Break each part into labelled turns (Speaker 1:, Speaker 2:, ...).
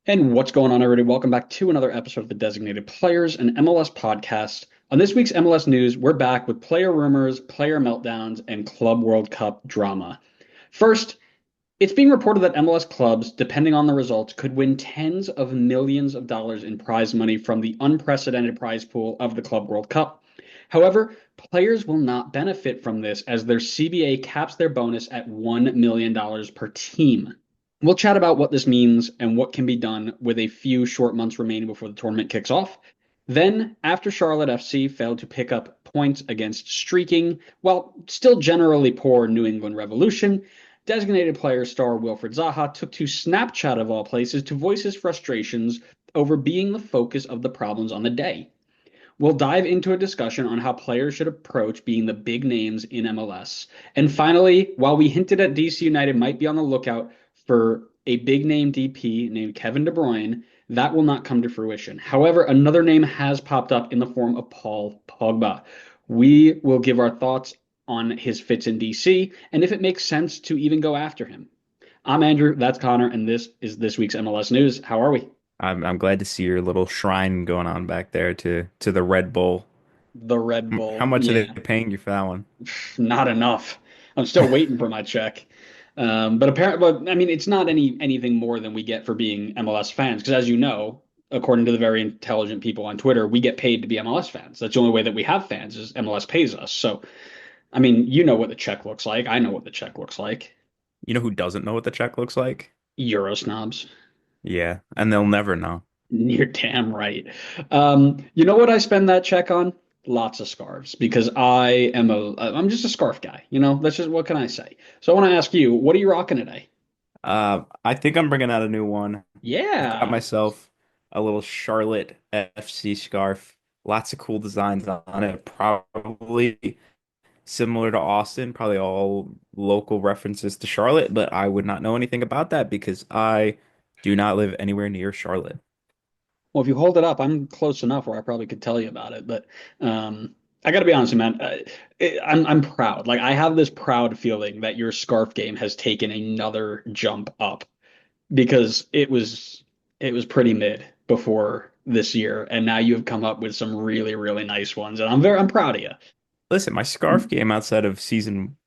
Speaker 1: And what's going on, everybody? Welcome back to another episode of the Designated Players, an MLS podcast. On this week's MLS news, we're back with player rumors, player meltdowns, and Club World Cup drama. First, it's being reported that MLS clubs, depending on the results, could win tens of millions of dollars in prize money from the unprecedented prize pool of the Club World Cup. However, players will not benefit from this as their CBA caps their bonus at $1 million per team. We'll chat about what this means and what can be done with a few short months remaining before the tournament kicks off. Then, after Charlotte FC failed to pick up points against streaking, while still generally poor New England Revolution, designated player star Wilfried Zaha took to Snapchat of all places to voice his frustrations over being the focus of the problems on the day. We'll dive into a discussion on how players should approach being the big names in MLS. And finally, while we hinted at DC United might be on the lookout for a big name DP named Kevin De Bruyne, that will not come to fruition. However, another name has popped up in the form of Paul Pogba. We will give our thoughts on his fits in DC and if it makes sense to even go after him. I'm Andrew, that's Connor, and this is this week's MLS News. How are we?
Speaker 2: I'm glad to see your little shrine going on back there to the Red Bull.
Speaker 1: The Red
Speaker 2: How
Speaker 1: Bull.
Speaker 2: much are they
Speaker 1: Yeah,
Speaker 2: paying you for that one?
Speaker 1: not enough. I'm still waiting for my check. But apparently, but I mean, it's not anything more than we get for being MLS fans. Because as you know, according to the very intelligent people on Twitter, we get paid to be MLS fans. That's the only way that we have fans is MLS pays us. So, I mean, you know what the check looks like. I know what the check looks like.
Speaker 2: You know who doesn't know what the check looks like?
Speaker 1: Euro snobs.
Speaker 2: Yeah, and they'll never know.
Speaker 1: You're damn right. You know what I spend that check on? Lots of scarves because I'm just a scarf guy. That's just what can I say? So I want to ask you, what are you rocking today?
Speaker 2: I think I'm bringing out a new one. I've got
Speaker 1: Yeah.
Speaker 2: myself a little Charlotte FC scarf. Lots of cool designs on it. Probably similar to Austin, probably all local references to Charlotte, but I would not know anything about that because I do not live anywhere near Charlotte.
Speaker 1: Well, if you hold it up, I'm close enough where I probably could tell you about it. But I got to be honest, man. I'm proud. Like I have this proud feeling that your scarf game has taken another jump up because it was pretty mid before this year, and now you have come up with some really really nice ones, and I'm proud of you.
Speaker 2: Listen, my scarf game outside of season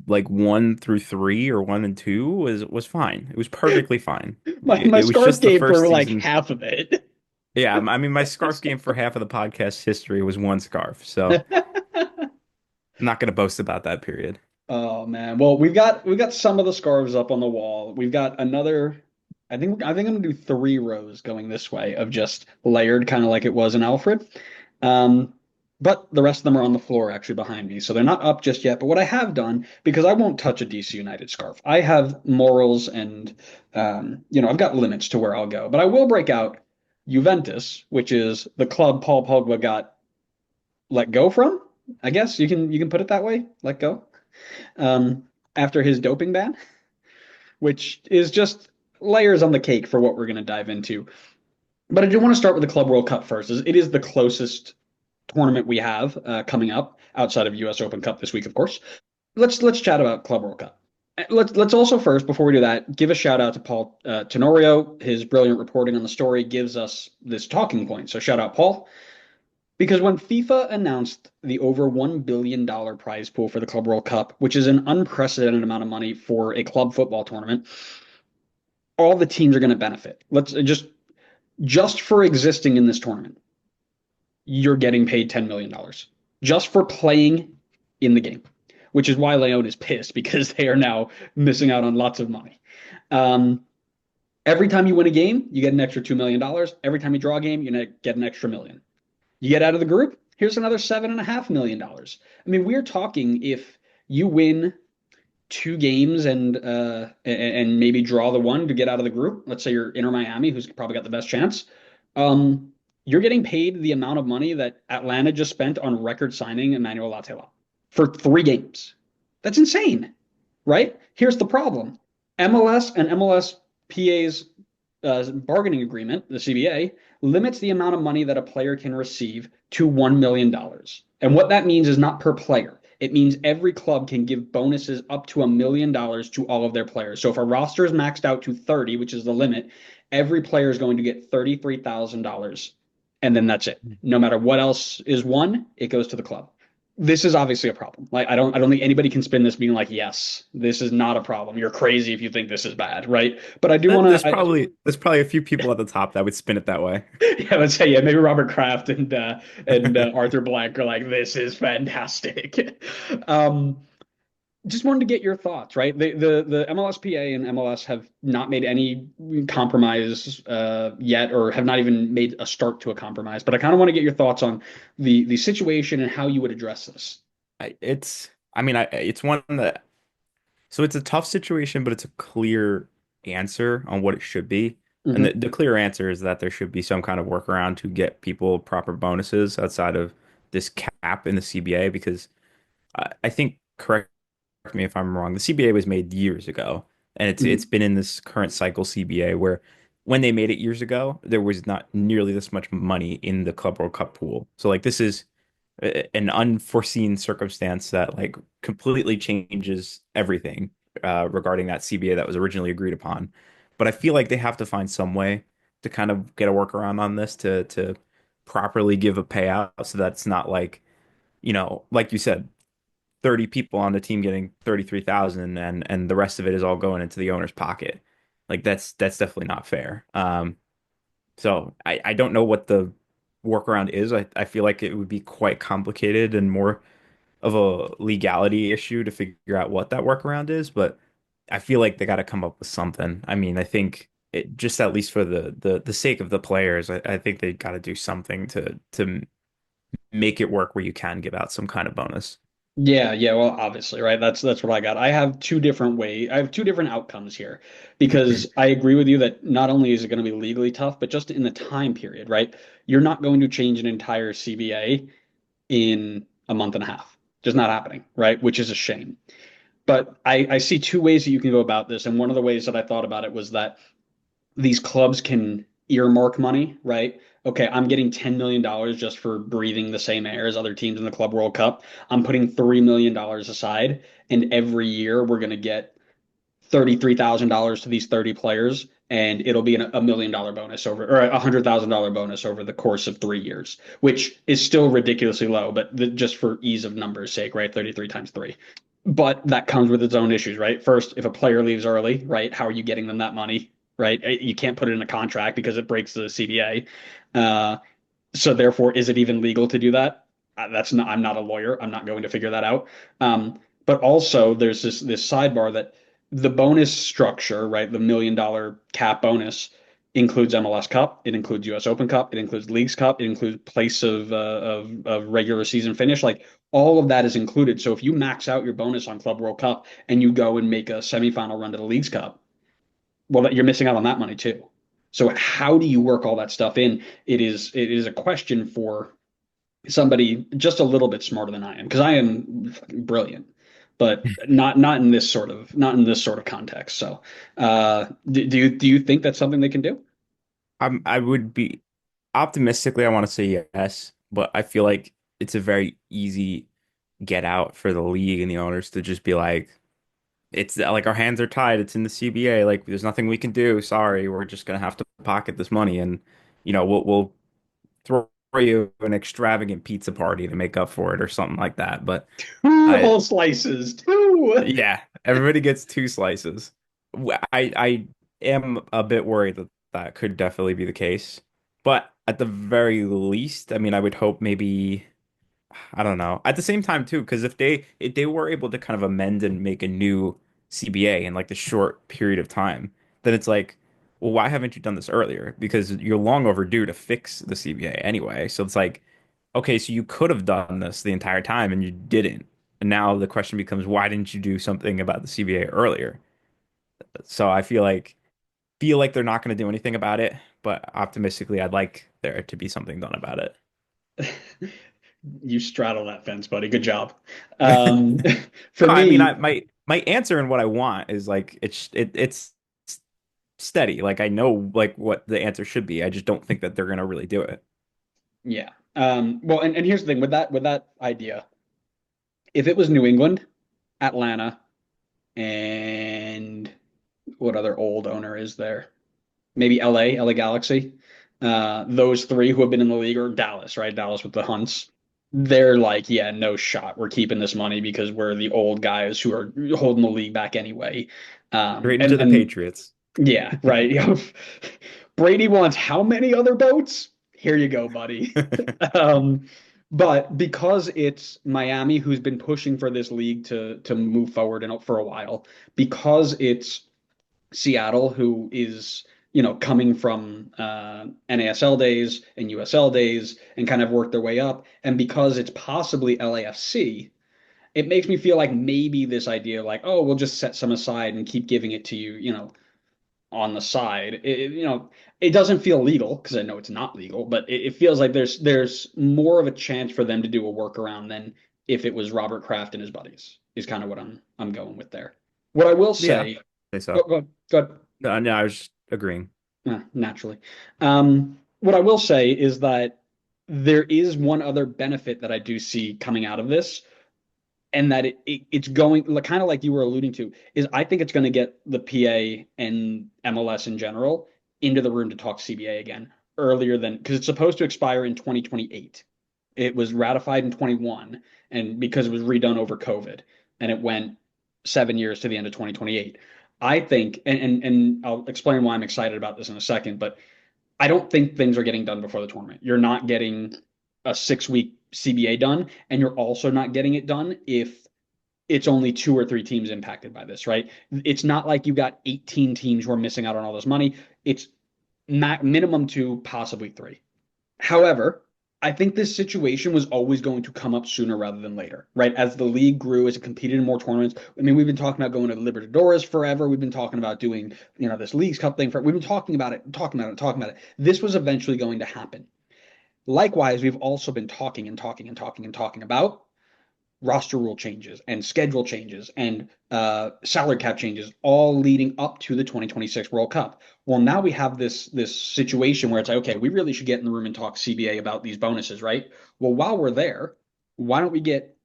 Speaker 2: like 1 through 3 or 1 and 2 was fine. It was perfectly fine.
Speaker 1: My
Speaker 2: It was
Speaker 1: scarf
Speaker 2: just the
Speaker 1: game for
Speaker 2: first
Speaker 1: like
Speaker 2: season.
Speaker 1: half of it.
Speaker 2: Yeah, I mean my scarf game for half of the podcast history was one scarf. So I'm not gonna boast about that period.
Speaker 1: Oh man. Well, we've got some of the scarves up on the wall. We've got another. I think I'm gonna do three rows going this way of just layered, kind of like it was in Alfred. Um, but the rest of them are on the floor actually behind me, so they're not up just yet. But what I have done, because I won't touch a DC United scarf, I have morals and I've got limits to where I'll go. But I will break out Juventus, which is the club Paul Pogba got let go from. I guess you can put it that way. Let go um, after his doping ban, which is just layers on the cake for what we're going to dive into. But I do want to start with the Club World Cup first. It is the closest tournament we have coming up outside of U.S. Open Cup this week, of course. Let's chat about Club World Cup. Let's also first, before we do that, give a shout out to Paul Tenorio. His brilliant reporting on the story gives us this talking point. So shout out, Paul. Because when FIFA announced the over $1 billion prize pool for the Club World Cup, which is an unprecedented amount of money for a club football tournament, all the teams are going to benefit. Let's just for existing in this tournament, you're getting paid $10 million dollars just for playing in the game, which is why Leon is pissed because they are now missing out on lots of money. Um, every time you win a game, you get an extra $2 million. Every time you draw a game, you get an extra million. You get out of the group, here's another $7.5 million. I mean, we're talking if you win two games and maybe draw the one to get out of the group. Let's say you're Inter Miami, who's probably got the best chance. You're getting paid the amount of money that Atlanta just spent on record signing Emmanuel Latela for 3 games. That's insane, right? Here's the problem: MLS and MLSPA's bargaining agreement, the CBA, limits the amount of money that a player can receive to $1 million. And what that means is not per player. It means every club can give bonuses up to $1 million to all of their players. So if a roster is maxed out to 30, which is the limit, Every player is going to get $33,000, and then that's it. No matter what else is won, it goes to the club. This is obviously a problem. Like I don't think anybody can spin this being like, yes, this is not a problem. You're crazy if you think this is bad, right? But I do want
Speaker 2: There's
Speaker 1: to,
Speaker 2: probably a few people at the top that would spin it that way.
Speaker 1: yeah, let's say, yeah, maybe Robert Kraft and Arthur Blank are like, this is fantastic. Um, just wanted to get your thoughts, right? The MLSPA and MLS have not made any compromise yet, or have not even made a start to a compromise. But I kind of want to get your thoughts on the situation and how you would address this.
Speaker 2: It's one that so it's a tough situation, but it's a clear answer on what it should be. And
Speaker 1: Hmm.
Speaker 2: the clear answer is that there should be some kind of workaround to get people proper bonuses outside of this cap in the CBA because I think, correct me if I'm wrong, the CBA was made years ago, and it's
Speaker 1: Hmm.
Speaker 2: been in this current cycle CBA where when they made it years ago, there was not nearly this much money in the Club World Cup pool. So like this is an unforeseen circumstance that like completely changes everything regarding that CBA that was originally agreed upon. But I feel like they have to find some way to kind of get a workaround on this to properly give a payout so that it's not like, like you said, 30 people on the team getting 33,000 and the rest of it is all going into the owner's pocket. Like that's definitely not fair. So I don't know what the workaround is. I feel like it would be quite complicated and more of a legality issue to figure out what that workaround is, but I feel like they got to come up with something. I mean, I think it just at least for the sake of the players, I think they got to do something to make it work where you can give out some kind of bonus.
Speaker 1: Yeah, yeah, well, obviously, right? That's what I got. I have two different I have two different outcomes here because I agree with you that not only is it going to be legally tough, but just in the time period, right? You're not going to change an entire CBA in a month and a half. Just not happening, right? Which is a shame. But I see two ways that you can go about this. And one of the ways that I thought about it was that these clubs can earmark money, right? Okay, I'm getting $10 million just for breathing the same air as other teams in the Club World Cup. I'm putting $3 million aside, and every year we're going to get $33,000 to these 30 players, and it'll be a $1 million bonus over, or $100,000 bonus over the course of 3 years, which is still ridiculously low, but just for ease of numbers sake, right? 33 times three. But that comes with its own issues, right? First, if a player leaves early, right, how are you getting them that money, right? You can't put it in a contract because it breaks the CBA. So therefore, is it even legal to do that? That's not. I'm not a lawyer. I'm not going to figure that out. But also, there's this sidebar that the bonus structure, right? The $1 million cap bonus includes MLS Cup. It includes U.S. Open Cup. It includes Leagues Cup. It includes place of regular season finish. Like all of that is included. So if you max out your bonus on Club World Cup and you go and make a semifinal run to the Leagues Cup, well, you're missing out on that money too. So how do you work all that stuff in? It is a question for somebody just a little bit smarter than I am because I am brilliant, but not in this sort of context. So, do you think that's something they can do?
Speaker 2: I would be optimistically, I want to say yes, but I feel like it's a very easy get out for the league and the owners to just be like, it's like our hands are tied. It's in the CBA. Like there's nothing we can do. Sorry, we're just gonna have to pocket this money, and we'll throw you an extravagant pizza party to make up for it or something like that. But
Speaker 1: Two
Speaker 2: I,
Speaker 1: whole slices, two.
Speaker 2: yeah, everybody gets two slices. I am a bit worried that that could definitely be the case, but at the very least, I mean, I would hope maybe. I don't know. At the same time too, because if they were able to kind of amend and make a new CBA in like the short period of time, then it's like, well, why haven't you done this earlier? Because you're long overdue to fix the CBA anyway. So it's like, okay, so you could have done this the entire time and you didn't. And now the question becomes, why didn't you do something about the CBA earlier? So I feel like they're not going to do anything about it, but optimistically, I'd like there to be something done about it.
Speaker 1: You straddle that fence, buddy. Good job.
Speaker 2: No,
Speaker 1: Um, for
Speaker 2: I mean,
Speaker 1: me,
Speaker 2: my answer and what I want is like it's steady. Like I know like what the answer should be. I just don't think that they're gonna really do it.
Speaker 1: yeah. Well, and here's the thing with that idea. If it was New England, Atlanta, and what other old owner is there? maybe LA Galaxy. Those three who have been in the league, or Dallas, right? Dallas with the Hunts. They're like, yeah, no shot. We're keeping this money because we're the old guys who are holding the league back anyway.
Speaker 2: Straight into
Speaker 1: And
Speaker 2: the Patriots.
Speaker 1: yeah, right. Brady wants how many other boats? Here you go, buddy. Um, but because it's Miami who's been pushing for this league to move forward for a while, because it's Seattle who is coming from NASL days and USL days and kind of worked their way up, and because it's possibly LAFC, it makes me feel like maybe this idea, like, oh, we'll just set some aside and keep giving it to you, on the side. It doesn't feel legal because I know it's not legal, but it feels like there's more of a chance for them to do a workaround than if it was Robert Kraft and his buddies, is kind of what I'm going with there. What I will
Speaker 2: Yeah,
Speaker 1: say,
Speaker 2: I think so.
Speaker 1: go ahead.
Speaker 2: No, I was just agreeing.
Speaker 1: Naturally. What I will say is that there is one other benefit that I do see coming out of this, and that it's going kind of like you were alluding to, is I think it's going to get the PA and MLS in general into the room to talk CBA again earlier than, because it's supposed to expire in 2028. It was ratified in 21, and because it was redone over COVID, and it went 7 years to the end of 2028. I think, and I'll explain why I'm excited about this in a second, but I don't think things are getting done before the tournament. You're not getting a 6 week CBA done, and you're also not getting it done if it's only two or three teams impacted by this, right? It's not like you got 18 teams who are missing out on all this money. It's minimum two, possibly three. However, I think this situation was always going to come up sooner rather than later, right? As the league grew, as it competed in more tournaments. I mean, we've been talking about going to Libertadores forever. We've been talking about doing, this Leagues Cup thing for. We've been talking about it, talking about it, talking about it. This was eventually going to happen. Likewise, we've also been talking and talking and talking and talking about roster rule changes and schedule changes and salary cap changes, all leading up to the 2026 World Cup. Well, now we have this situation where it's like, okay, we really should get in the room and talk CBA about these bonuses, right? Well, while we're there, why don't we get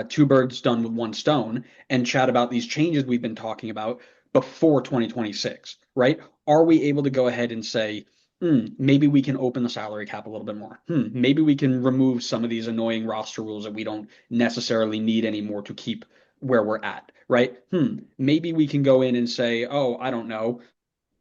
Speaker 1: two birds done with one stone and chat about these changes we've been talking about before 2026, right? Are we able to go ahead and say, maybe we can open the salary cap a little bit more? Maybe we can remove some of these annoying roster rules that we don't necessarily need anymore to keep where we're at, right? Maybe we can go in and say, oh, I don't know,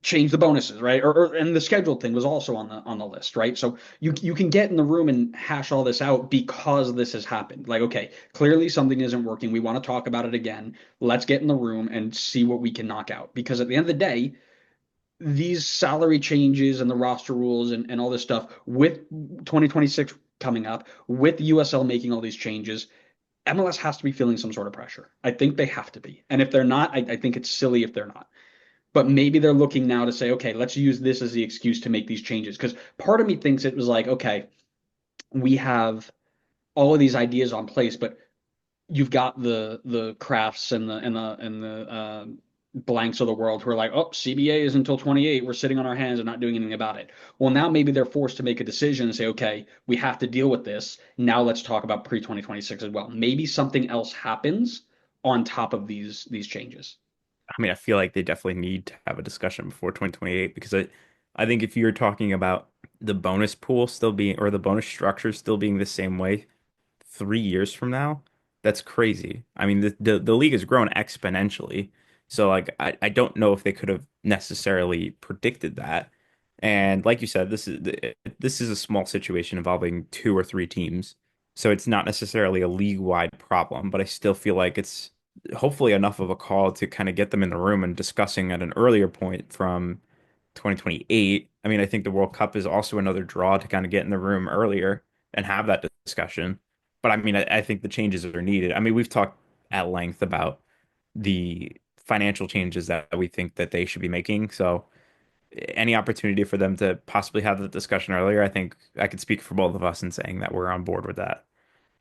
Speaker 1: change the bonuses, right? And the scheduled thing was also on the list, right? So you can get in the room and hash all this out because this has happened. Like, okay, clearly something isn't working. We want to talk about it again. Let's get in the room and see what we can knock out. Because at the end of the day, these salary changes and the roster rules and all this stuff with 2026 coming up, with USL making all these changes, MLS has to be feeling some sort of pressure. I think they have to be. And if they're not, I think it's silly if they're not. But maybe they're looking now to say, okay, let's use this as the excuse to make these changes. Because part of me thinks it was like, okay, we have all of these ideas on place, but you've got the crafts and the blanks of the world who are like, oh, CBA is until 28. We're sitting on our hands and not doing anything about it. Well, now maybe they're forced to make a decision and say, okay, we have to deal with this. Now let's talk about pre 2026 as well. Maybe something else happens on top of these changes.
Speaker 2: I mean, I feel like they definitely need to have a discussion before 2028 because I think if you're talking about the bonus pool still being or the bonus structure still being the same way 3 years from now, that's crazy. I mean, the league has grown exponentially. So like I don't know if they could have necessarily predicted that. And like you said, this is a small situation involving two or three teams. So it's not necessarily a league-wide problem, but I still feel like it's hopefully enough of a call to kind of get them in the room and discussing at an earlier point from 2028. I mean, I think the World Cup is also another draw to kind of get in the room earlier and have that discussion. But I mean, I think the changes are needed. I mean, we've talked at length about the financial changes that we think that they should be making. So any opportunity for them to possibly have the discussion earlier, I think I could speak for both of us in saying that we're on board with that.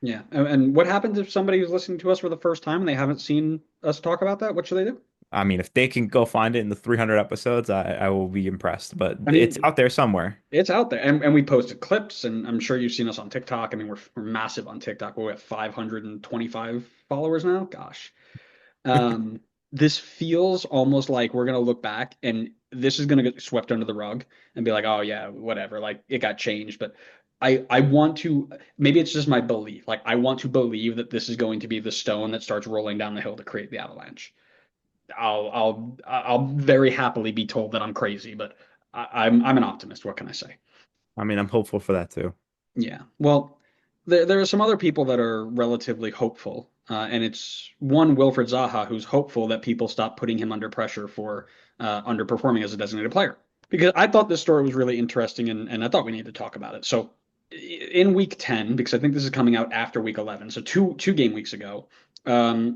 Speaker 1: Yeah. And what happens if somebody who's listening to us for the first time and they haven't seen us talk about that? What should they do?
Speaker 2: I mean, if they can go find it in the 300 episodes, I will be impressed. But
Speaker 1: I
Speaker 2: it's
Speaker 1: mean,
Speaker 2: out there somewhere.
Speaker 1: it's out there. And we posted clips, and I'm sure you've seen us on TikTok. I mean, we're massive on TikTok. We're at 525 followers now. Gosh. Um, this feels almost like we're gonna look back and this is gonna get swept under the rug and be like, oh yeah, whatever, like it got changed. But I want to, maybe it's just my belief. Like I want to believe that this is going to be the stone that starts rolling down the hill to create the avalanche. I'll very happily be told that I'm crazy, but I'm an optimist. What can I say?
Speaker 2: I mean, I'm hopeful for that too.
Speaker 1: Yeah. Well, there are some other people that are relatively hopeful, and it's one Wilfried Zaha who's hopeful that people stop putting him under pressure for underperforming as a designated player. Because I thought this story was really interesting, and I thought we needed to talk about it. So, in week 10, because I think this is coming out after week 11, so two game weeks ago,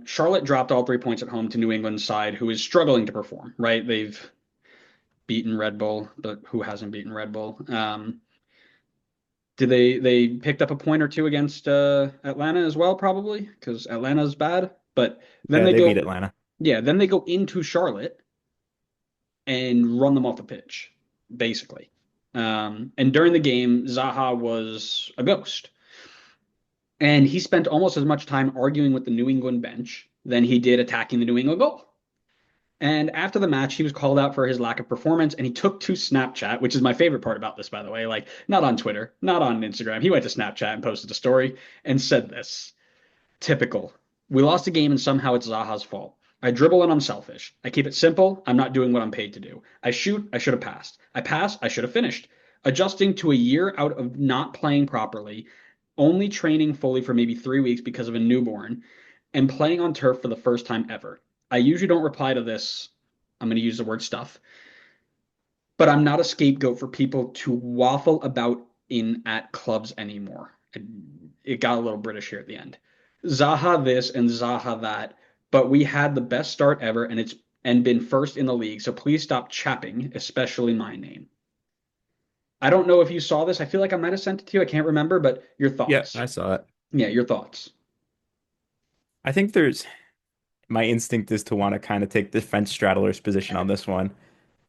Speaker 1: Charlotte dropped all 3 points at home to New England's side, who is struggling to perform. Right? They've beaten Red Bull, but who hasn't beaten Red Bull? Did they picked up a point or two against Atlanta as well, probably because Atlanta's bad. But then
Speaker 2: Yeah,
Speaker 1: they
Speaker 2: they beat
Speaker 1: go,
Speaker 2: Atlanta.
Speaker 1: yeah, then they go into Charlotte and run them off the pitch, basically. And during the game, Zaha was a ghost, and he spent almost as much time arguing with the New England bench than he did attacking the New England goal. And after the match, he was called out for his lack of performance, and he took to Snapchat, which is my favorite part about this, by the way. Like, not on Twitter, not on Instagram. He went to Snapchat and posted a story and said this. Typical. We lost a game, and somehow it's Zaha's fault. I dribble and I'm selfish. I keep it simple. I'm not doing what I'm paid to do. I shoot. I should have passed. I pass. I should have finished. Adjusting to a year out of not playing properly, only training fully for maybe 3 weeks because of a newborn, and playing on turf for the first time ever. I usually don't reply to this. I'm going to use the word stuff, but I'm not a scapegoat for people to waffle about in at clubs anymore. It got a little British here at the end. Zaha this and Zaha that, but we had the best start ever and been first in the league. So please stop chapping, especially my name. I don't know if you saw this. I feel like I might have sent it to you. I can't remember, but your
Speaker 2: Yeah,
Speaker 1: thoughts.
Speaker 2: I saw it.
Speaker 1: Yeah, your thoughts.
Speaker 2: I think there's my instinct is to want to kind of take the fence straddler's position on this one.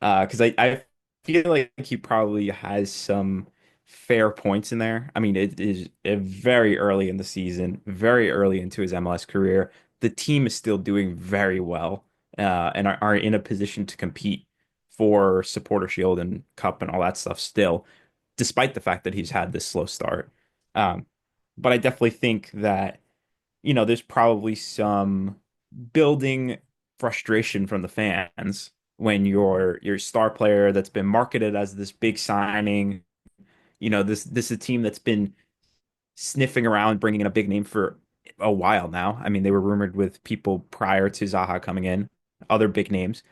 Speaker 2: Because I feel like he probably has some fair points in there. I mean, it is very early in the season, very early into his MLS career. The team is still doing very well, and are in a position to compete for Supporter Shield and Cup and all that stuff still, despite the fact that he's had this slow start. Um, but I definitely think that, there's probably some building frustration from the fans when your star player that's been marketed as this big signing, this is a team that's been sniffing around bringing in a big name for a while now. I mean, they were rumored with people prior to Zaha coming in, other big names.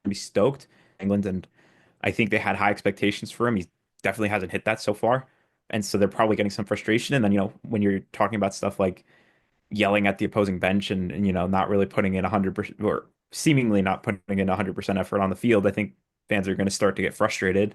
Speaker 2: Be stoked, England, and I think they had high expectations for him. He definitely hasn't hit that so far. And so they're probably getting some frustration. And then, when you're talking about stuff like yelling at the opposing bench and not really putting in 100% or seemingly not putting in 100% effort on the field, I think fans are going to start to get frustrated,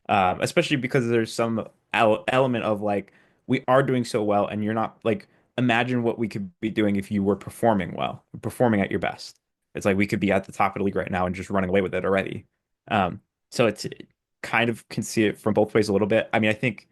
Speaker 2: especially because there's some element of like we are doing so well and you're not like imagine what we could be doing if you were performing well, performing at your best. It's like we could be at the top of the league right now and just running away with it already. So it's kind of can see it from both ways a little bit. I mean, I think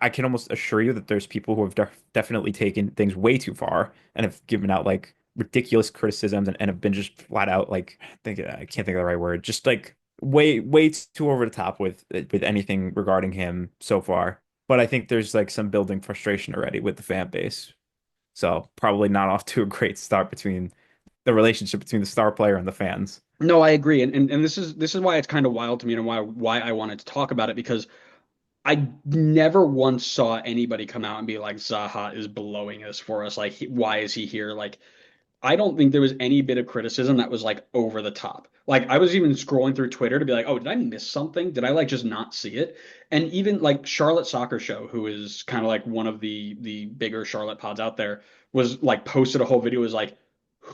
Speaker 2: I can almost assure you that there's people who have definitely taken things way too far and have given out like ridiculous criticisms and have been just flat out like I can't think of the right word, just like way too over the top with anything regarding him so far. But I think there's like some building frustration already with the fan base. So probably not off to a great start between the relationship between the star player and the fans.
Speaker 1: No, I agree, and this is why it's kind of wild to me and why I wanted to talk about it because I never once saw anybody come out and be like Zaha is blowing us for us. Like, why is he here? Like, I don't think there was any bit of criticism that was like over the top. Like I was even scrolling through Twitter to be like, oh, did I miss something? Did I like just not see it? And even like Charlotte Soccer Show, who is kind of like one of the bigger Charlotte pods out there, was like posted a whole video was like,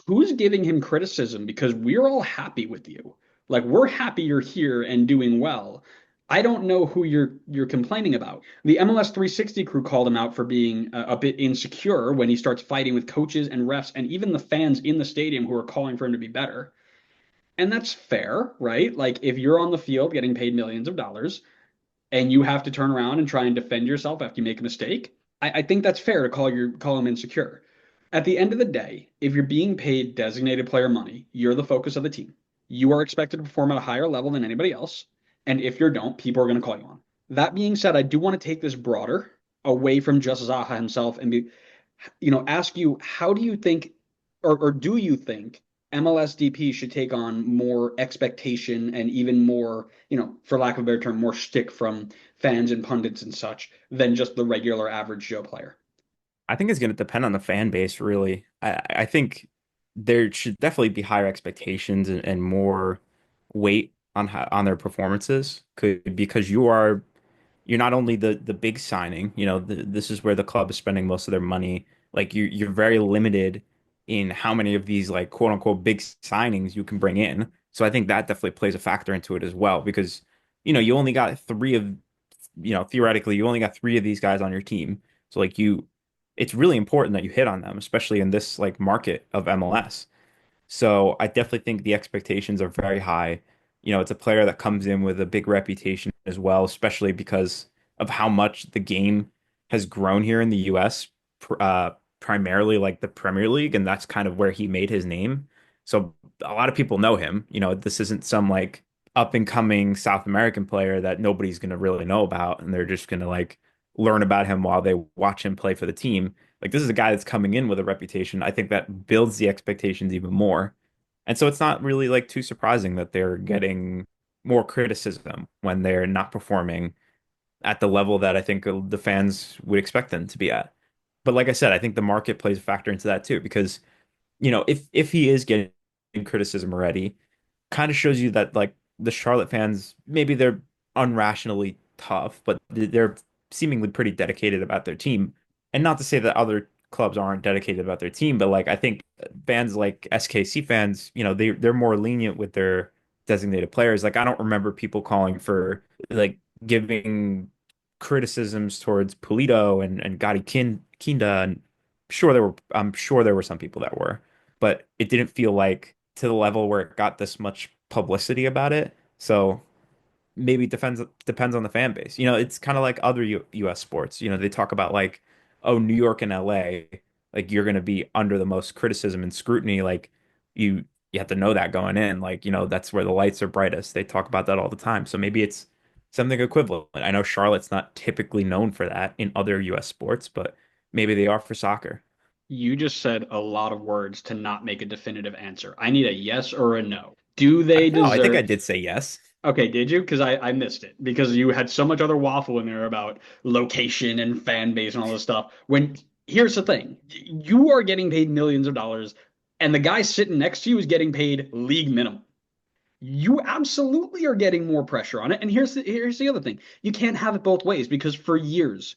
Speaker 1: who's giving him criticism? Because we're all happy with you. Like we're happy you're here and doing well. I don't know who you're complaining about. The MLS 360 crew called him out for being a bit insecure when he starts fighting with coaches and refs and even the fans in the stadium who are calling for him to be better. And that's fair, right? Like if you're on the field getting paid millions of dollars and you have to turn around and try and defend yourself after you make a mistake, I think that's fair to call him insecure. At the end of the day, if you're being paid designated player money, you're the focus of the team. You are expected to perform at a higher level than anybody else. And if you don't, people are going to call you on. That being said, I do want to take this broader away from just Zaha himself and be, ask you, how do you think, or do you think MLSDP should take on more expectation and even more, for lack of a better term, more shtick from fans and pundits and such than just the regular average Joe player?
Speaker 2: I think it's going to depend on the fan base, really. I think there should definitely be higher expectations and more weight on on their performances, because you're not only the big signing, this is where the club is spending most of their money. Like you're very limited in how many of these like quote unquote big signings you can bring in. So I think that definitely plays a factor into it as well, because you only got three of theoretically you only got three of these guys on your team. So like it's really important that you hit on them, especially in this like market of MLS. So I definitely think the expectations are very high. It's a player that comes in with a big reputation as well, especially because of how much the game has grown here in the US, primarily like the Premier League, and that's kind of where he made his name. So a lot of people know him. This isn't some like up and coming South American player that nobody's going to really know about, and they're just going to like learn about him while they watch him play for the team. Like this is a guy that's coming in with a reputation. I think that builds the expectations even more. And so it's not really like too surprising that they're getting more criticism when they're not performing at the level that I think the fans would expect them to be at. But like I said, I think the market plays a factor into that too, because if he is getting criticism already, kind of shows you that like the Charlotte fans, maybe they're unrationally tough, but they're seemingly pretty dedicated about their team. And not to say that other clubs aren't dedicated about their team, but like I think fans like SKC fans, they're more lenient with their designated players. Like I don't remember people calling for like giving criticisms towards Pulido and Gadi Kinda, and I'm sure there were some people that were, but it didn't feel like to the level where it got this much publicity about it. So maybe it depends on the fan base. It's kind of like other US sports. They talk about like, oh, New York and LA, like you're going to be under the most criticism and scrutiny. Like you have to know that going in. Like, that's where the lights are brightest. They talk about that all the time. So maybe it's something equivalent. I know Charlotte's not typically known for that in other US sports, but maybe they are for soccer.
Speaker 1: You just said a lot of words to not make a definitive answer. I need a yes or a no. Do they
Speaker 2: No, I think I
Speaker 1: deserve?
Speaker 2: did say yes.
Speaker 1: Okay, did you? Because I missed it because you had so much other waffle in there about location and fan base and all this stuff. When here's the thing, you are getting paid millions of dollars, and the guy sitting next to you is getting paid league minimum. You absolutely are getting more pressure on it. And here's the other thing. You can't have it both ways because for years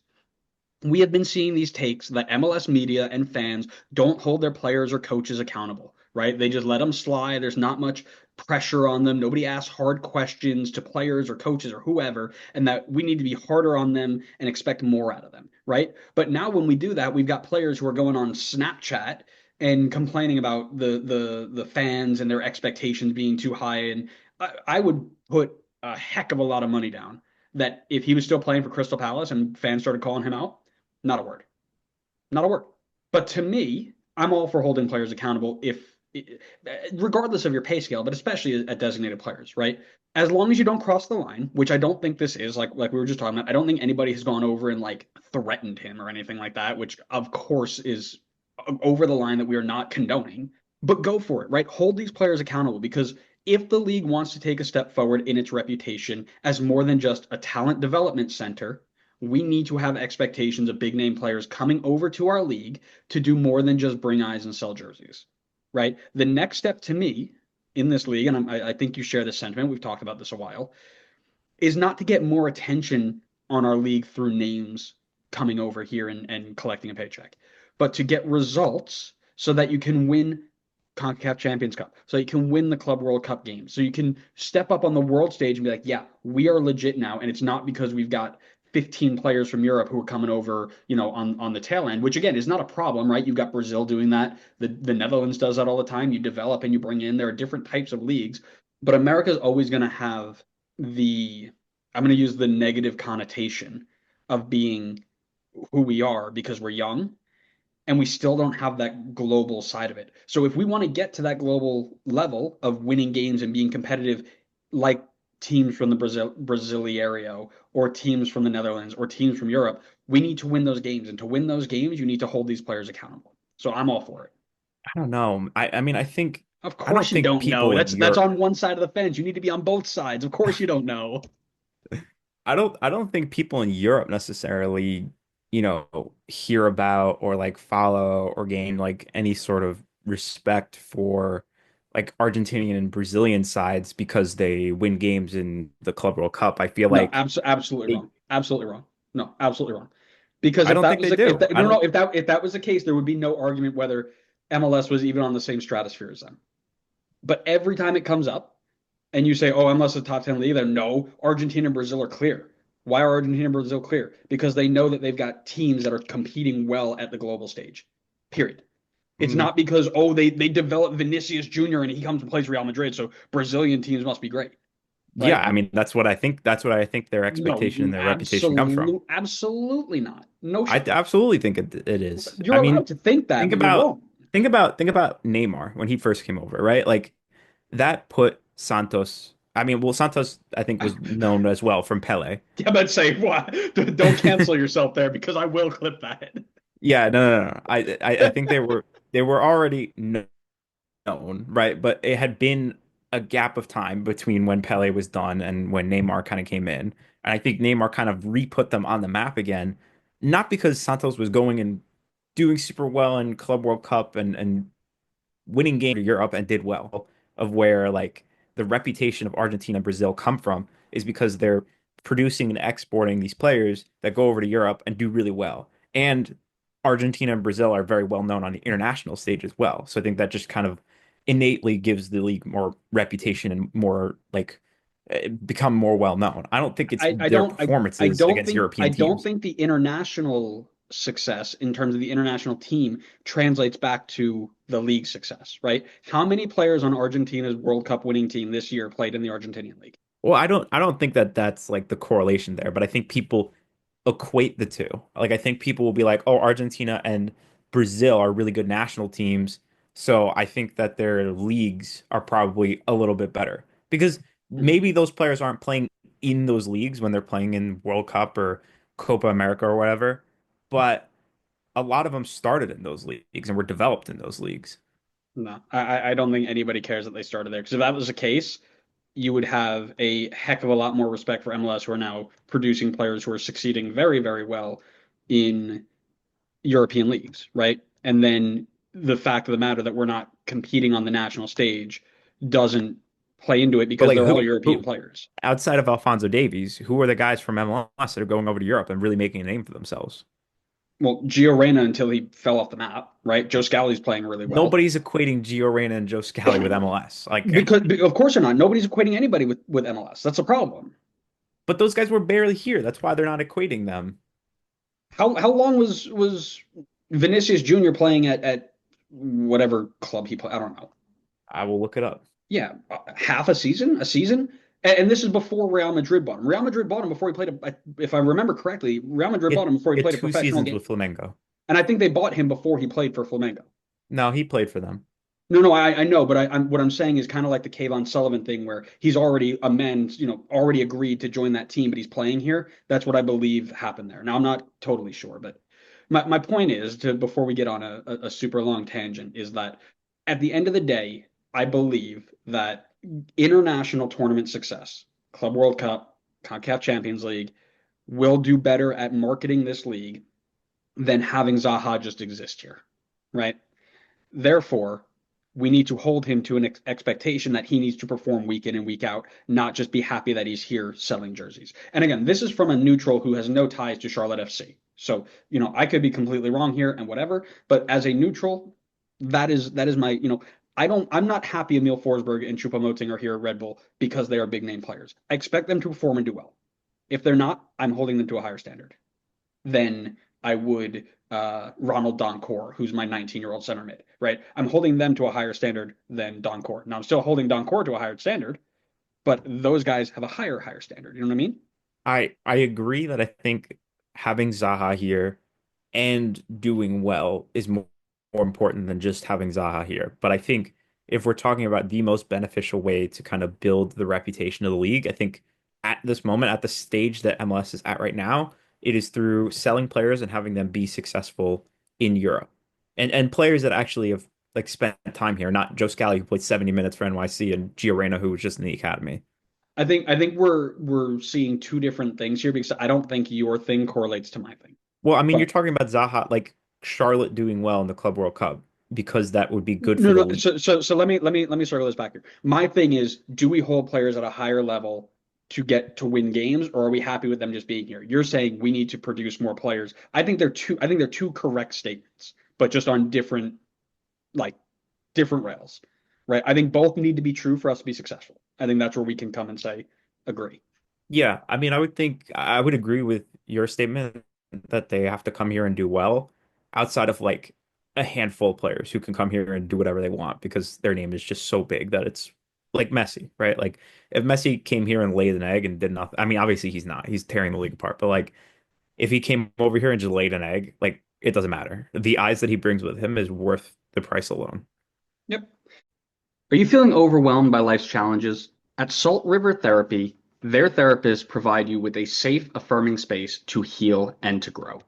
Speaker 1: we have been seeing these takes that MLS media and fans don't hold their players or coaches accountable, right? They just let them slide. There's not much pressure on them. Nobody asks hard questions to players or coaches or whoever, and that we need to be harder on them and expect more out of them, right? But now when we do that, we've got players who are going on Snapchat and complaining about the fans and their expectations being too high. And I would put a heck of a lot of money down that if he was still playing for Crystal Palace and fans started calling him out, not a word. Not a word. But to me, I'm all for holding players accountable if regardless of your pay scale, but especially at designated players, right? As long as you don't cross the line, which I don't think this is, like we were just talking about, I don't think anybody has gone over and like threatened him or anything like that, which of course is over the line that we are not condoning. But go for it, right? Hold these players accountable because if the league wants to take a step forward in its reputation as more than just a talent development center, we need to have expectations of big name players coming over to our league to do more than just bring eyes and sell jerseys, right? The next step to me in this league, and I think you share this sentiment, we've talked about this a while, is not to get more attention on our league through names coming over here and collecting a paycheck, but to get results so that you can win CONCACAF Champions Cup, so you can win the Club World Cup games, so you can step up on the world stage and be like, yeah, we are legit now, and it's not because we've got 15 players from Europe who are coming over, on the tail end, which again is not a problem, right? You've got Brazil doing that, the Netherlands does that all the time. You develop and you bring in. There are different types of leagues, but America is always going to have the I'm going to use the negative connotation of being who we are because we're young and we still don't have that global side of it. So if we want to get to that global level of winning games and being competitive, like teams from the Brasileiro or teams from the Netherlands or teams from Europe, we need to win those games. And to win those games, you need to hold these players accountable. So I'm all for it.
Speaker 2: I don't know. I mean,
Speaker 1: Of
Speaker 2: I don't
Speaker 1: course you
Speaker 2: think
Speaker 1: don't know.
Speaker 2: people in
Speaker 1: That's
Speaker 2: Europe
Speaker 1: on one side of the fence. You need to be on both sides. Of course you don't know.
Speaker 2: I don't think people in Europe necessarily, hear about or like follow or gain like any sort of respect for like Argentinian and Brazilian sides because they win games in the Club World Cup. I feel
Speaker 1: No,
Speaker 2: like
Speaker 1: absolutely
Speaker 2: they,
Speaker 1: wrong. Absolutely wrong. No, absolutely wrong. Because
Speaker 2: I
Speaker 1: if
Speaker 2: don't
Speaker 1: that
Speaker 2: think
Speaker 1: was
Speaker 2: they
Speaker 1: if
Speaker 2: do.
Speaker 1: that,
Speaker 2: I
Speaker 1: no, no,
Speaker 2: don't
Speaker 1: if that was the case, there would be no argument whether MLS was even on the same stratosphere as them. But every time it comes up and you say, "Oh, MLS is a top 10 league," then no, Argentina and Brazil are clear. Why are Argentina and Brazil clear? Because they know that they've got teams that are competing well at the global stage. Period. It's
Speaker 2: mm,
Speaker 1: not because they developed Vinicius Jr. and he comes and plays Real Madrid, so Brazilian teams must be great,
Speaker 2: yeah,
Speaker 1: right?
Speaker 2: I mean that's what I think their
Speaker 1: No,
Speaker 2: expectation and their reputation comes from.
Speaker 1: absolutely not. No
Speaker 2: I
Speaker 1: shot.
Speaker 2: absolutely think it is. I
Speaker 1: You're
Speaker 2: mean,
Speaker 1: allowed to think that,
Speaker 2: think
Speaker 1: but you're
Speaker 2: about
Speaker 1: wrong.
Speaker 2: think about Neymar when he first came over, right? Like that put Santos. I mean, well, Santos I think was known as well from Pele.
Speaker 1: Yeah, but say what? Don't cancel yourself there because I will clip that.
Speaker 2: Yeah, no. I think they were already known, right? But it had been a gap of time between when Pele was done and when Neymar kind of came in. And I think Neymar kind of re-put them on the map again, not because Santos was going and doing super well in Club World Cup and winning game to Europe and did well, of where like the reputation of Argentina and Brazil come from is because they're producing and exporting these players that go over to Europe and do really well. And Argentina and Brazil are very well known on the international stage as well. So I think that just kind of innately gives the league more reputation and more like become more well known. I don't think it's
Speaker 1: I
Speaker 2: their
Speaker 1: don't I
Speaker 2: performances
Speaker 1: don't
Speaker 2: against
Speaker 1: think I
Speaker 2: European
Speaker 1: don't
Speaker 2: teams.
Speaker 1: think the international success in terms of the international team translates back to the league success, right? How many players on Argentina's World Cup winning team this year played in the Argentinian league?
Speaker 2: Well, I don't think that that's like the correlation there, but I think people equate the two. Like I think people will be like, "Oh, Argentina and Brazil are really good national teams." So I think that their leagues are probably a little bit better because
Speaker 1: Mhm.
Speaker 2: maybe those players aren't playing in those leagues when they're playing in World Cup or Copa America or whatever, but a lot of them started in those leagues and were developed in those leagues.
Speaker 1: No, I don't think anybody cares that they started there because if that was the case, you would have a heck of a lot more respect for MLS, who are now producing players who are succeeding very, very well in European leagues, right? And then the fact of the matter that we're not competing on the national stage doesn't play into it
Speaker 2: But
Speaker 1: because
Speaker 2: like
Speaker 1: they're all European
Speaker 2: who
Speaker 1: players.
Speaker 2: outside of Alfonso Davies, who are the guys from MLS that are going over to Europe and really making a name for themselves?
Speaker 1: Well, Gio Reyna until he fell off the map, right? Joe Scally's playing really well.
Speaker 2: Nobody's equating Gio Reyna and Joe Scally with MLS. Like,
Speaker 1: Because of course they're not. Nobody's equating anybody with MLS. That's a problem.
Speaker 2: but those guys were barely here. That's why they're not equating them.
Speaker 1: How long was Vinicius Jr. playing at whatever club he played? I don't know.
Speaker 2: I will look it up.
Speaker 1: Yeah, half a season. And this is before Real Madrid bought him. Real Madrid bought him before he played if I remember correctly, Real Madrid bought him before he
Speaker 2: He had
Speaker 1: played a
Speaker 2: two
Speaker 1: professional
Speaker 2: seasons
Speaker 1: game.
Speaker 2: with Flamengo.
Speaker 1: And I think they bought him before he played for Flamengo.
Speaker 2: No, he played for them.
Speaker 1: No, I know, but what I'm saying is kind of like the Kayvon Sullivan thing, where he's already already agreed to join that team, but he's playing here. That's what I believe happened there. Now I'm not totally sure, but my point is to before we get on a super long tangent is that at the end of the day, I believe that international tournament success, Club World Cup, CONCACAF Champions League, will do better at marketing this league than having Zaha just exist here, right? Therefore, we need to hold him to an expectation that he needs to perform week in and week out, not just be happy that he's here selling jerseys. And again, this is from a neutral who has no ties to Charlotte FC. So, I could be completely wrong here and whatever, but as a neutral, that is my, I'm not happy Emil Forsberg and Choupo-Moting are here at Red Bull because they are big name players. I expect them to perform and do well. If they're not, I'm holding them to a higher standard than I would Ronald Doncourt, who's my 19-year-old center mid, right? I'm holding them to a higher standard than Doncourt. Now I'm still holding Doncourt to a higher standard, but those guys have a higher standard. You know what I mean?
Speaker 2: I agree that I think having Zaha here and doing well is more important than just having Zaha here. But I think if we're talking about the most beneficial way to kind of build the reputation of the league, I think at this moment, at the stage that MLS is at right now, it is through selling players and having them be successful in Europe. And players that actually have like spent time here, not Joe Scally who played 70 minutes for NYC and Gio Reyna who was just in the academy.
Speaker 1: I think we're seeing two different things here because I don't think your thing correlates to my thing.
Speaker 2: Well, I mean, you're
Speaker 1: But
Speaker 2: talking about Zaha, like Charlotte doing well in the Club World Cup because that would be good for
Speaker 1: no,
Speaker 2: the
Speaker 1: no.
Speaker 2: league.
Speaker 1: So let me circle this back here. My thing is, do we hold players at a higher level to get to win games, or are we happy with them just being here? You're saying we need to produce more players. I think they're two correct statements, but just on different like different rails, right? I think both need to be true for us to be successful. I think that's where we can come and say agree.
Speaker 2: Yeah, I mean, I would agree with your statement that they have to come here and do well outside of like a handful of players who can come here and do whatever they want because their name is just so big that it's like Messi, right? Like if Messi came here and laid an egg and did nothing, I mean, obviously he's not, he's tearing the league apart, but like if he came over here and just laid an egg, like it doesn't matter. The eyes that he brings with him is worth the price alone.
Speaker 1: Yep. Are you feeling overwhelmed by life's challenges? At Salt River Therapy, their therapists provide you with a safe, affirming space to heal and to grow.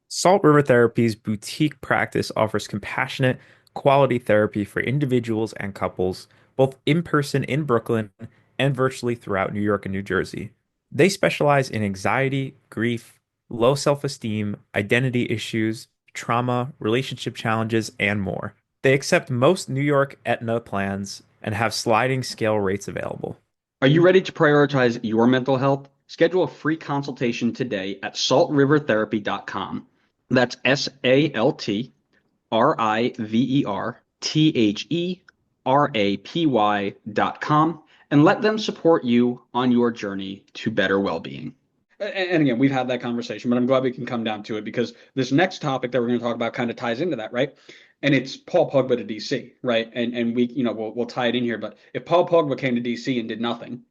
Speaker 2: Salt River Therapy's boutique practice offers compassionate, quality therapy for individuals and couples, both in person in Brooklyn and virtually throughout New York and New Jersey. They specialize in anxiety, grief, low self-esteem, identity issues, trauma, relationship challenges, and more. They accept most New York Aetna plans and have sliding scale rates available.
Speaker 1: Are you ready to prioritize your mental health? Schedule a free consultation today at saltrivertherapy.com. That's SaltRivertherapy.com and let them support you on your journey to better well being. And again, we've had that conversation, but I'm glad we can come down to it because this next topic that we're going to talk about kind of ties into that, right? And it's Paul Pogba to DC, right? And we, we'll tie it in here. But if Paul Pogba came to DC and did nothing,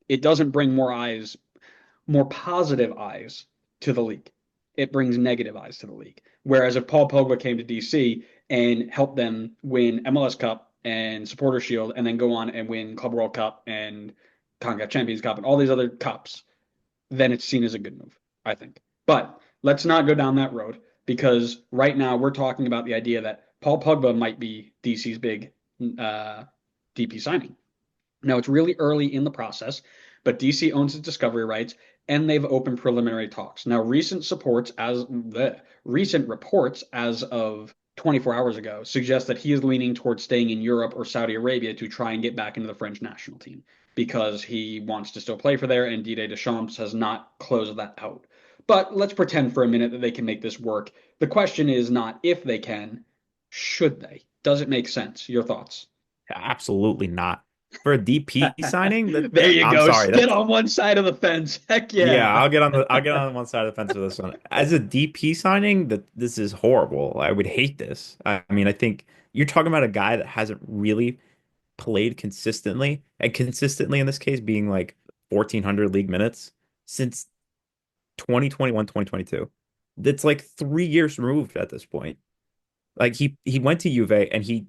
Speaker 1: it doesn't bring more positive eyes to the league. It brings negative eyes to the league. Whereas if Paul Pogba came to DC and helped them win MLS Cup and Supporter Shield, and then go on and win Club World Cup and CONCACAF Champions Cup and all these other cups, then it's seen as a good move, I think. But let's not go down that road because right now we're talking about the idea that Paul Pogba might be DC's big DP signing. Now it's really early in the process, but DC owns its discovery rights and they've opened preliminary talks. Now recent reports as of 24 hours ago suggest that he is leaning towards staying in Europe or Saudi Arabia to try and get back into the French national team because he wants to still play for there, and Didier Deschamps has not closed that out. But let's pretend for a minute that they can make this work. The question is not if they can, should they? Does it make sense? Your thoughts?
Speaker 2: Absolutely not. For a DP signing,
Speaker 1: There you
Speaker 2: I'm
Speaker 1: go.
Speaker 2: sorry.
Speaker 1: Get on one side of the fence. Heck
Speaker 2: Yeah,
Speaker 1: yeah.
Speaker 2: I'll get on one side of the fence for this one. As a DP signing, that this is horrible. I would hate this. I mean, I think you're talking about a guy that hasn't really played consistently, and consistently in this case being like 1,400 league minutes since 2021, 2022. That's like 3 years removed at this point. Like he went to Juve and he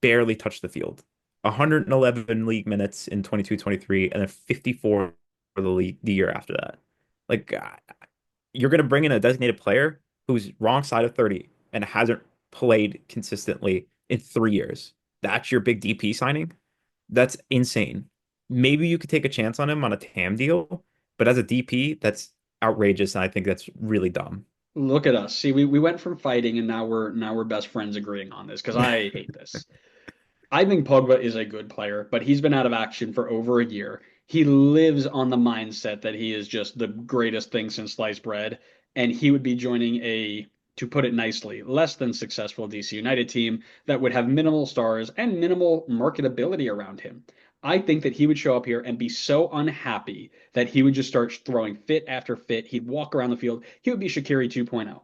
Speaker 2: barely touched the field. 111 league minutes in 22-23 and then 54 for the league the year after that. Like you're going to bring in a designated player who's wrong side of 30 and hasn't played consistently in 3 years. That's your big DP signing? That's insane. Maybe you could take a chance on him on a TAM deal, but as a DP, that's outrageous and I think that's really dumb.
Speaker 1: Look at us. See, we went from fighting and now we're best friends agreeing on this because I hate this. I think Pogba is a good player, but he's been out of action for over a year. He lives on the mindset that he is just the greatest thing since sliced bread, and he would be joining to put it nicely, less than successful DC United team that would have minimal stars and minimal marketability around him. I think that he would show up here and be so unhappy that he would just start throwing fit after fit. He'd walk around the field. He would be Shaqiri 2.0.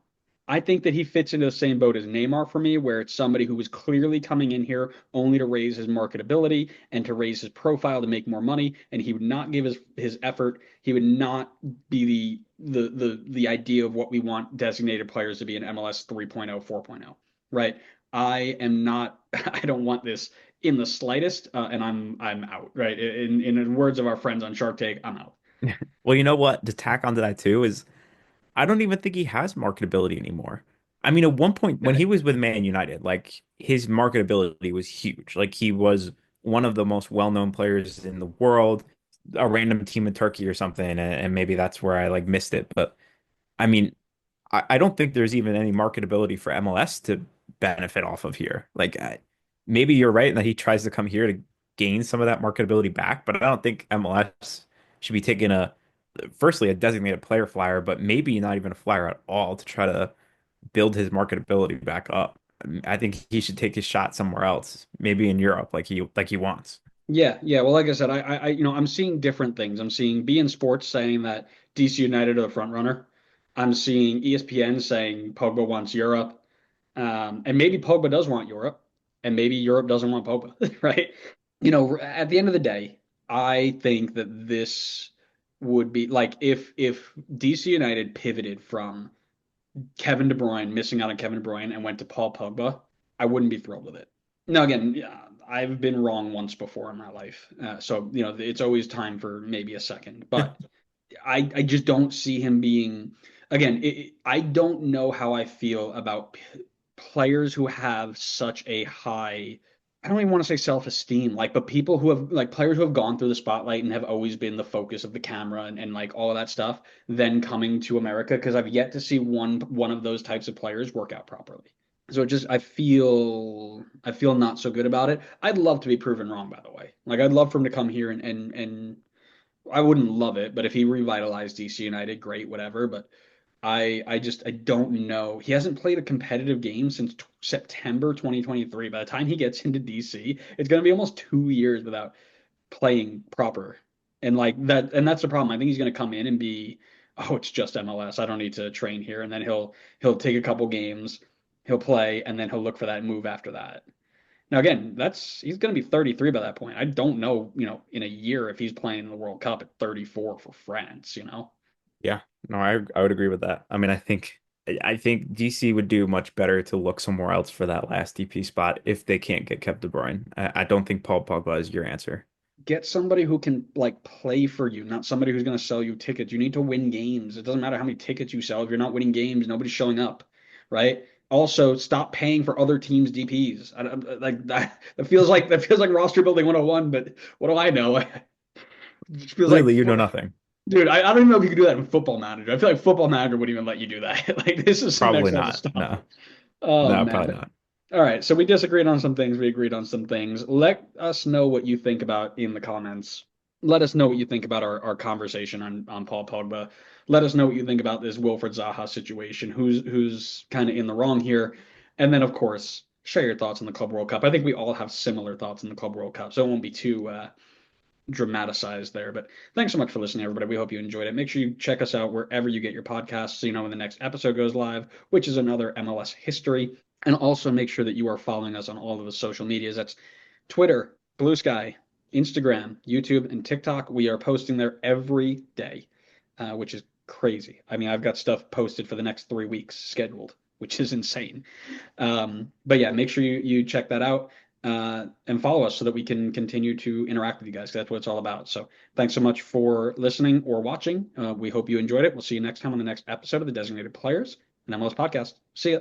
Speaker 1: I think that he fits into the same boat as Neymar for me, where it's somebody who was clearly coming in here only to raise his marketability and to raise his profile to make more money, and he would not give his effort. He would not be the idea of what we want designated players to be in MLS 3.0, 4.0, right? I am not. I don't want this in the slightest, and I'm out. Right? In the words of our friends on Shark Tank, I'm out.
Speaker 2: Well, you know what? To tack onto that too is I don't even think he has marketability anymore. I mean, at one point when he
Speaker 1: Okay.
Speaker 2: was with Man United, like his marketability was huge. Like he was one of the most well-known players in the world, a random team in Turkey or something, and maybe that's where I like missed it. But I mean, I don't think there's even any marketability for MLS to benefit off of here. Like maybe you're right in that he tries to come here to gain some of that marketability back, but I don't think MLS should be taking firstly a designated player flyer, but maybe not even a flyer at all to try to build his marketability back up. I think he should take his shot somewhere else, maybe in Europe, like he wants.
Speaker 1: Yeah, yeah. Well, like I said, I'm seeing different things. I'm seeing beIN Sports saying that DC United are the front runner. I'm seeing ESPN saying Pogba wants Europe, and maybe Pogba does want Europe, and maybe Europe doesn't want Pogba, right? At the end of the day, I think that this would be like if DC United pivoted from Kevin De Bruyne, missing out on Kevin De Bruyne, and went to Paul Pogba, I wouldn't be thrilled with it. Now, again, yeah, I've been wrong once before in my life, so it's always time for maybe a second. But I just don't see him being. Again, I don't know how I feel about players who have such a high. I don't even want to say self-esteem, like, but people who have like players who have gone through the spotlight and have always been the focus of the camera and like all of that stuff, then coming to America because I've yet to see one of those types of players work out properly. So it just I feel not so good about it. I'd love to be proven wrong, by the way. Like I'd love for him to come here and I wouldn't love it, but if he revitalized DC United, great, whatever. But I don't know. He hasn't played a competitive game since September 2023. By the time he gets into DC, it's going to be almost 2 years without playing proper. And like that, and that's the problem. I think he's going to come in and be, oh, it's just MLS. I don't need to train here. And then he'll take a couple games, he'll play, and then he'll look for that move after that. Now again, that's he's going to be 33 by that point. I don't know, in a year if he's playing in the World Cup at 34 for France.
Speaker 2: Yeah, no, I would agree with that. I mean, I think DC would do much better to look somewhere else for that last DP spot if they can't get Kevin De Bruyne. I don't think Paul Pogba is your answer.
Speaker 1: Get somebody who can like play for you, not somebody who's going to sell you tickets. You need to win games. It doesn't matter how many tickets you sell. If you're not winning games, nobody's showing up, right? Also, stop paying for other teams' DPs. Like that feels like roster building 101, but what do I know? It just feels like
Speaker 2: Clearly, you know nothing.
Speaker 1: dude, I don't even know if you could do that in Football Manager. I feel like Football Manager wouldn't even let you do that. Like this is some
Speaker 2: Probably
Speaker 1: next level
Speaker 2: not.
Speaker 1: stuff.
Speaker 2: No,
Speaker 1: Oh
Speaker 2: no,
Speaker 1: man,
Speaker 2: probably
Speaker 1: but
Speaker 2: not.
Speaker 1: all right, so we disagreed on some things. We agreed on some things. Let us know what you think about in the comments. Let us know what you think about our conversation on Paul Pogba. Let us know what you think about this Wilfried Zaha situation. Who's kind of in the wrong here? And then, of course, share your thoughts on the Club World Cup. I think we all have similar thoughts on the Club World Cup, so it won't be too dramatized there. But thanks so much for listening, everybody. We hope you enjoyed it. Make sure you check us out wherever you get your podcasts so you know when the next episode goes live, which is another MLS history. And also make sure that you are following us on all of the social medias. That's Twitter, Blue Sky, Instagram, YouTube, and TikTok. We are posting there every day, which is crazy. I mean, I've got stuff posted for the next 3 weeks scheduled, which is insane. But yeah, make sure you check that out and follow us so that we can continue to interact with you guys. 'Cause that's what it's all about. So thanks so much for listening or watching. We hope you enjoyed it. We'll see you next time on the next episode of the Designated Players and MLS Podcast. See ya.